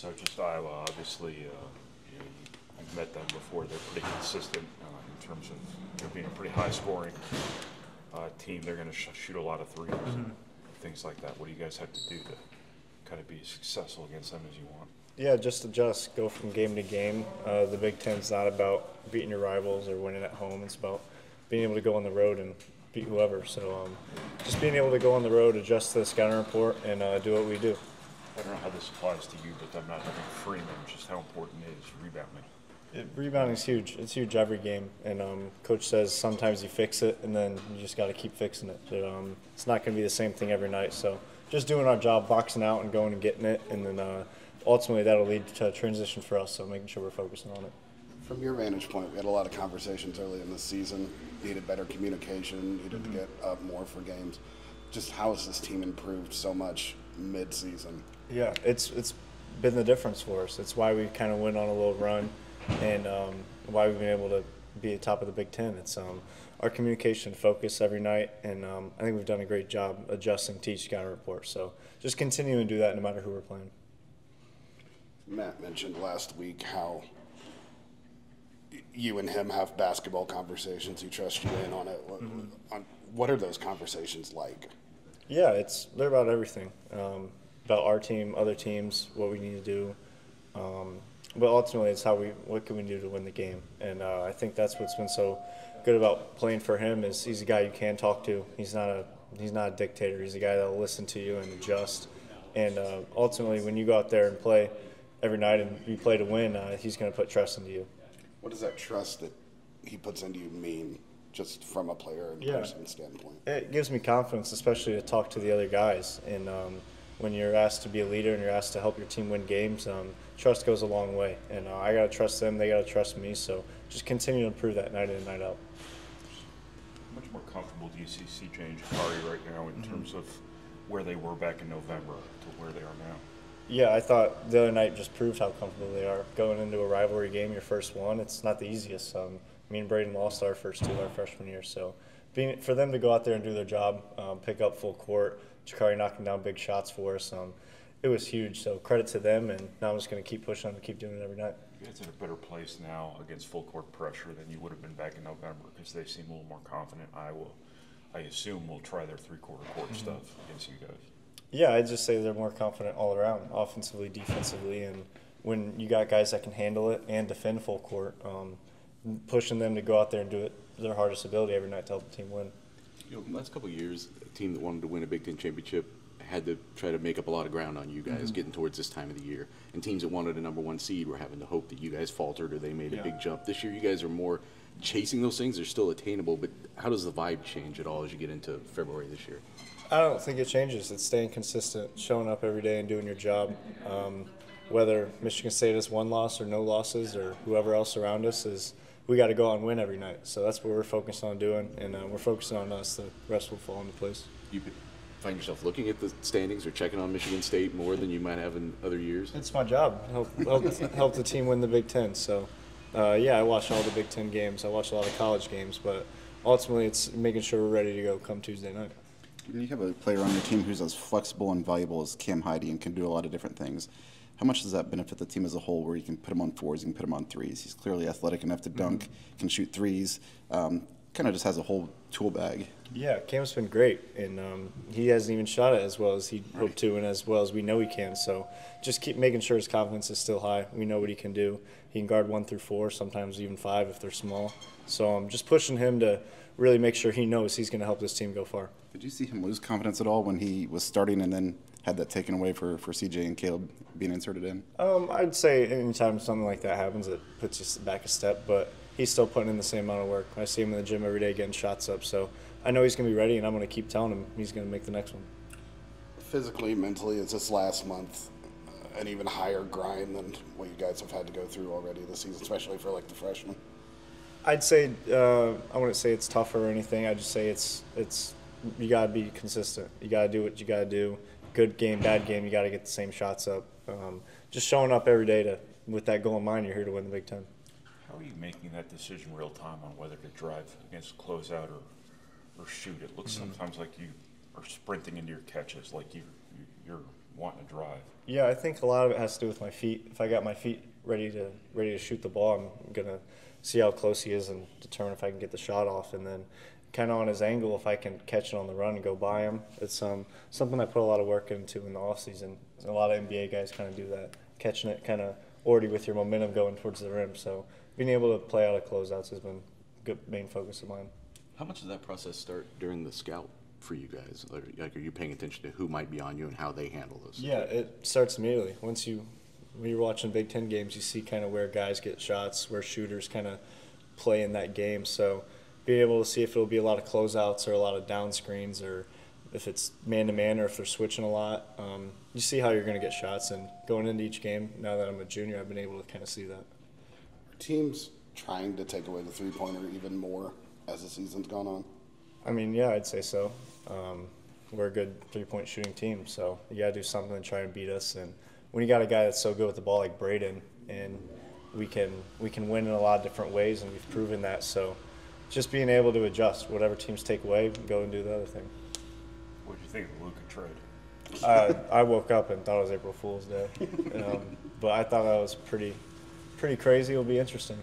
So just Iowa, obviously, you've met them before. They're pretty consistent in terms of being a pretty high-scoring team. They're going to shoot a lot of threes and things like that. What do you guys have to do to kind of be as successful against them as you want? Yeah, just adjust, go from game to game. The Big Ten's not about beating your rivals or winning at home. It's about being able to go on the road and beat whoever. So just being able to go on the road, adjust to the scouting report, and do what we do. I don't know how this applies to you, but I'm not having Freeman, just how important it is rebounding. Rebounding is huge. It's huge every game. And Coach says sometimes you fix it, and then you just got to keep fixing it. But, it's not going to be the same thing every night. So just doing our job, boxing out and going and getting it, and then ultimately that'll lead to a transition for us, so making sure we're focusing on it. From your vantage point, we had a lot of conversations early in the season, needed better communication, needed to get up more for games. Just how has this team improved so much mid-season? Yeah, it's been the difference for us. It's why we kind of went on a little run, and why we've been able to be at top of the Big Ten. It's our communication focus every night, and I think we've done a great job adjusting to each scouting report. So just continuing to do that no matter who we're playing. Matt mentioned last week how you and him have basketball conversations. He trusts you in on it. What are those conversations like? Yeah, they're about everything, about our team, other teams, what we need to do. But ultimately, it's what can we do to win the game. And I think that's what's been so good about playing for him is he's a guy you can talk to. He's not a dictator. He's a guy that will listen to you and adjust. And ultimately, when you go out there and play every night and you play to win, he's going to put trust into you. What does that trust that he puts into you mean, just from a player and person standpoint? It gives me confidence, especially to talk to the other guys. And when you're asked to be a leader and you're asked to help your team win games, trust goes a long way. And I got to trust them, they got to trust me. So just continue to improve that night in and night out. How much more comfortable do you see CJ and Jakari right now in terms of where they were back in November to where they are now? Yeah, I thought the other night just proved how comfortable they are. Going into a rivalry game, your first one, it's not the easiest. Me and Braden lost our first two our freshman year. So for them to go out there and do their job, pick up full court, Jakari knocking down big shots for us, it was huge. So credit to them, and now I'm just going to keep pushing them and keep doing it every night. You guys in a better place now against full court pressure than you would have been back in November because they seem a little more confident. Iowa, I assume, will try their three-quarter court stuff against you guys. Yeah, I'd just say they're more confident all around, offensively, defensively, and when you got guys that can handle it and defend full court, pushing them to go out there and do it their hardest ability every night to help the team win. Last couple of years, a team that wanted to win a Big Ten championship had to try to make up a lot of ground on you guys getting towards this time of the year. And teams that wanted a #1 seed were having to hope that you guys faltered or they made a big jump. This year, you guys are more chasing those things. They're still attainable, but how does the vibe change at all as you get into February this year? I don't think it changes. It's staying consistent, showing up every day and doing your job. Whether Michigan State has one loss or no losses or whoever else around us, we got to go out and win every night. So that's what we're focused on doing, and we're focusing on us. The rest will fall into place. You could find yourself looking at the standings or checking on Michigan State more than you might have in other years? It's my job. Help the team win the Big Ten. So, yeah, I watch all the Big Ten games. I watch a lot of college games, but ultimately it's making sure we're ready to go come Tuesday night. When you have a player on your team who's as flexible and valuable as Cam Heide and can do a lot of different things, how much does that benefit the team as a whole where you can put him on fours, you can put him on threes? He's clearly athletic enough to dunk, can shoot threes, kind of just has a whole tool bag. Yeah, Cam's been great, and he hasn't even shot it as well as he hoped to and as well as we know he can. So just keep making sure his confidence is still high. We know what he can do. He can guard 1 through 4, sometimes even 5 if they're small. So I'm just pushing him to really make sure he knows he's going to help this team go far. Did you see him lose confidence at all when he was starting and then had that taken away for CJ and Caleb being inserted in? I'd say anytime something like that happens, it puts you back a step, but he's still putting in the same amount of work. I see him in the gym every day getting shots up, so I know he's going to be ready, and I'm going to keep telling him he's going to make the next one. Physically, mentally, is this last month an even higher grind than what you guys have had to go through already this season, especially for like the freshmen? I'd say I wouldn't say it's tougher or anything. I'd just say it's you got to be consistent. You got to do what you got to do. Good game, bad game, you got to get the same shots up. Just showing up every day with that goal in mind, you're here to win the Big Ten. How are you making that decision real time on whether to drive against closeout or shoot? It looks sometimes like you are sprinting into your catches, like you're wanting to drive. Yeah, I think a lot of it has to do with my feet. If I got my feet ready to shoot the ball, I'm gonna see how close he is and determine if I can get the shot off. And then, kind of on his angle, if I can catch it on the run and go by him, it's something I put a lot of work into in the off season. A lot of NBA guys kind of do that, catching it kind of already with your momentum going towards the rim. So being able to play out of closeouts has been a good main focus of mine. How much does that process start during the scout for you guys? Like, are you paying attention to who might be on you and how they handle this? Yeah, it starts immediately. When you're watching Big Ten games, you see kind of where guys get shots, where shooters kind of play in that game. So being able to see if it'll be a lot of closeouts or a lot of down screens, or if it's man-to-man or if they're switching a lot, you see how you're going to get shots. And going into each game, now that I'm a junior, I've been able to kind of see that. Are teams trying to take away the three-pointer even more as the season's gone on? I mean, yeah, I'd say so. We're a good three-point shooting team, so you got to do something to try and beat us. And when you got a guy that's so good with the ball like Braden, and we can win in a lot of different ways, and we've proven that. So just being able to adjust, whatever teams take away, go and do the other thing. What do you think of the Luka trade? I woke up and thought it was April Fool's Day, but I thought that was pretty crazy. It'll be interesting.